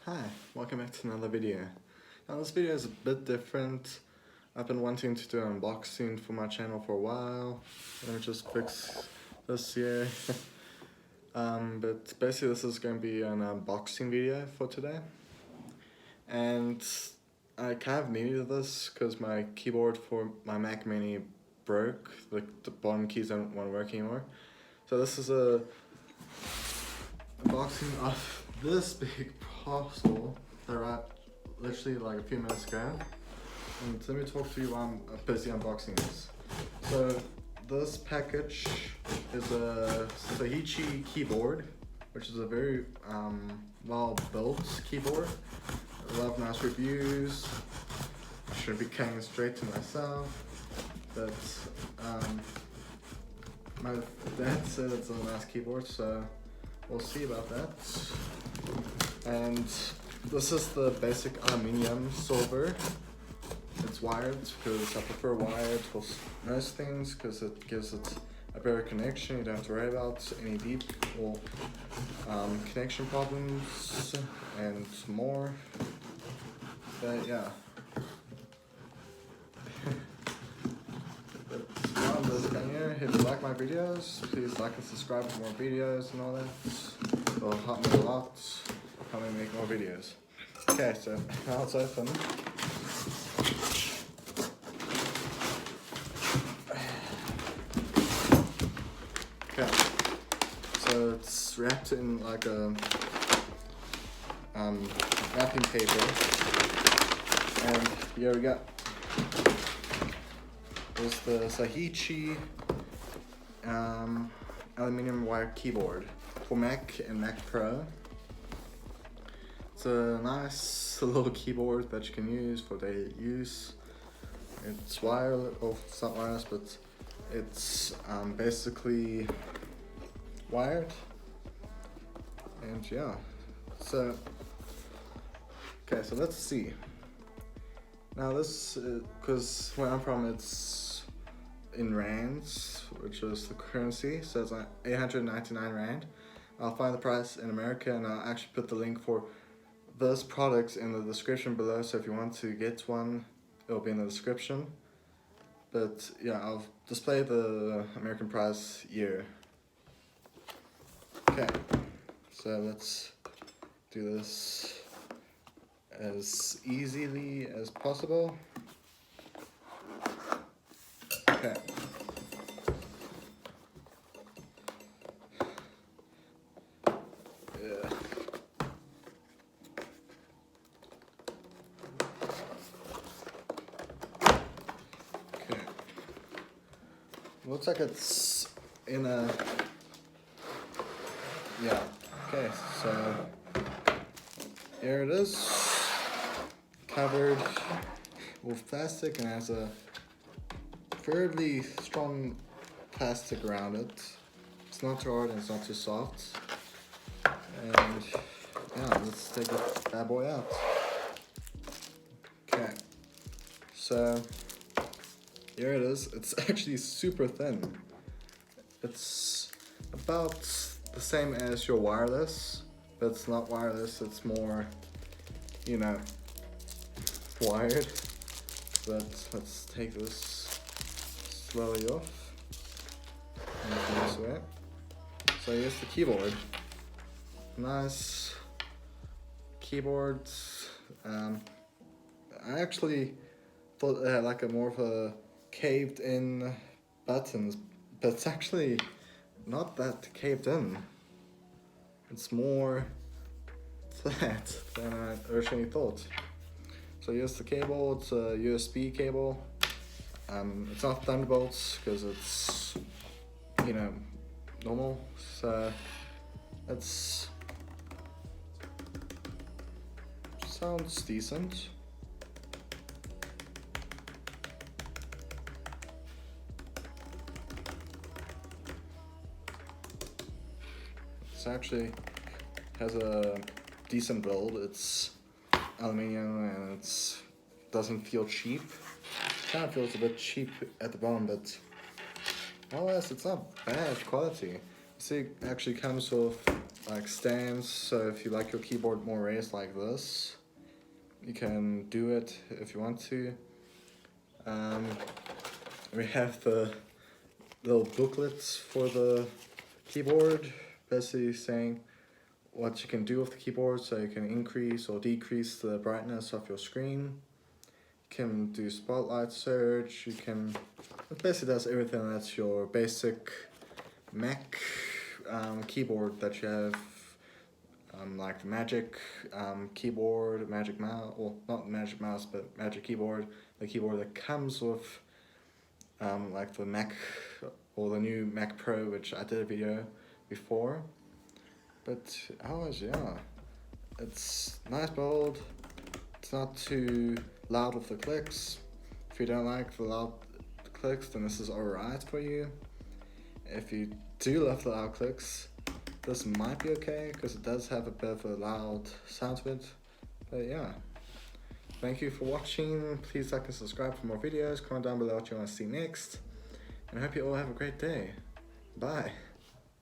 Hi, welcome back to another video. Now this video is a bit different. I've been wanting to do an unboxing for my channel for a while. Let me just fix this here. But basically this is going to be an unboxing video for today. And I kind of needed this because my keyboard for my Mac Mini broke. The bottom keys don't want to work anymore. So this is a unboxing of this big parcel that I wrapped literally like a few minutes ago. And let me talk to you while I'm busy unboxing this. So this package is a Satechi Keyboard, which is a very well built keyboard. A lot of nice reviews. I should be carrying it straight to myself, but my dad said it's a nice keyboard, so we'll see about that. And this is the basic aluminium silver. It's wired because I prefer wired for most things because it gives it a better connection. You don't have to worry about any deep or connection problems and more. But yeah. But this guy here, if you like my videos, please like and subscribe for more videos and all that. It'll help me a lot. Help me make more videos. Okay, so now it's open. Okay, so it's wrapped in like a wrapping paper, and here we go. There's the Satechi aluminum wire keyboard for Mac and Mac Pro. It's a nice little keyboard that you can use for daily use. It's wireless, or it's not wireless, but it's basically wired. And yeah, so okay, so let's see. Now this, because where I'm from, it's in rands, which is the currency, so it's like 899 rand. I'll find the price in America, and I'll actually put the link for those products in the description below, so if you want to get one, it'll be in the description. But yeah, I'll display the American price here. Okay, so let's do this as easily as possible. Okay. Yeah. Okay. Looks like it's in a, yeah. Okay, so here it is, covered with plastic, and has a fairly strong plastic around it. It's not too hard and it's not too soft. And yeah, let's take this bad boy out. Okay, so here it is. It's actually super thin. It's about the same as your wireless, but it's not wireless, it's more, you know, wired. But let's take this slowly off. And this way. So here's the keyboard. Nice keyboard. I actually thought it had like a more of a caved in buttons, but it's actually not that caved in. It's more flat than I originally thought. So here's the cable. It's a USB cable. It's not Thunderbolts because it's, you know, normal. So it's sounds decent. It's actually has a decent build. It's aluminium and it doesn't feel cheap. It kind of feels a bit cheap at the bottom, but otherwise it's not bad quality. See, it actually comes with like stands, so if you like your keyboard more raised like this, you can do it if you want to. We have the little booklets for the keyboard, basically saying what you can do with the keyboard, so you can increase or decrease the brightness of your screen. You can do spotlight search, it basically does everything that's your basic Mac keyboard that you have, like the Magic keyboard, Magic mouse, well not Magic mouse but Magic keyboard, the keyboard that comes with like the Mac or the new Mac Pro, which I did a video before. But otherwise, yeah, it's nice build. It's not too loud with the clicks. If you don't like the loud clicks, then this is alright for you. If you do love the loud clicks, this might be okay, because it does have a bit of a loud sound to it. But yeah, thank you for watching. Please like and subscribe for more videos. Comment down below what you want to see next. And I hope you all have a great day. Bye.